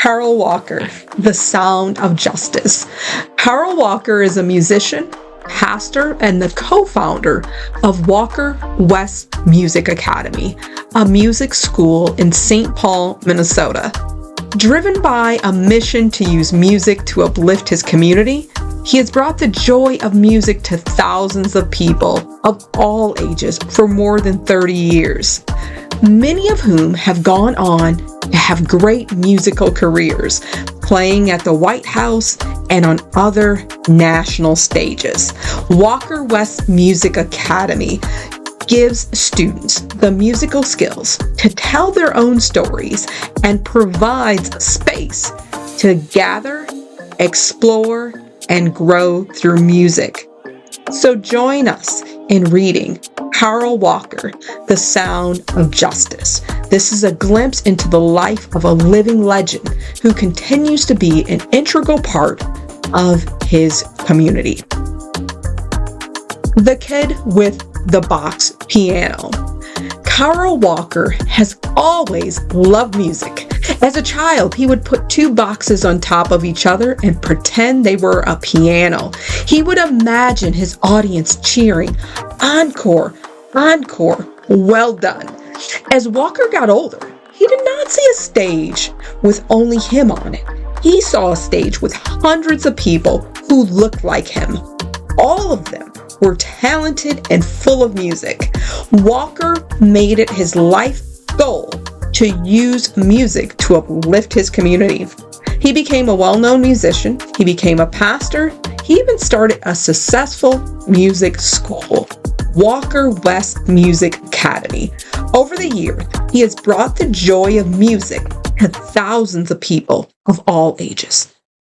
Carl Walker, The Sound of Justice. Carl Walker is a musician, pastor, and the co-founder of Walker West Music Academy, a music school in St. Paul, Minnesota. Driven by a mission to use music to uplift his community, he has brought the joy of music to thousands of people of all ages for more than 30 years, many of whom have gone on to have great musical careers, playing at the White House and on other national stages. Walker West Music Academy gives students the musical skills to tell their own stories and provides space to gather, explore, and grow through music. So join us in reading Carl Walker, The Sound of Justice. This is a glimpse into the life of a living legend who continues to be an integral part of his community. The Kid with the Box Piano. Carl Walker has always loved music. As a child, he would put two boxes on top of each other and pretend they were a piano. He would imagine his audience cheering, "Encore, encore, well done." As Walker got older, he did not see a stage with only him on it. He saw a stage with hundreds of people who looked like him. All of them were talented and full of music. Walker made it his life goal to use music to uplift his community. He became a well-known musician. He became a pastor. He even started a successful music school, Walker West Music Academy. Over the years, he has brought the joy of music to thousands of people of all ages.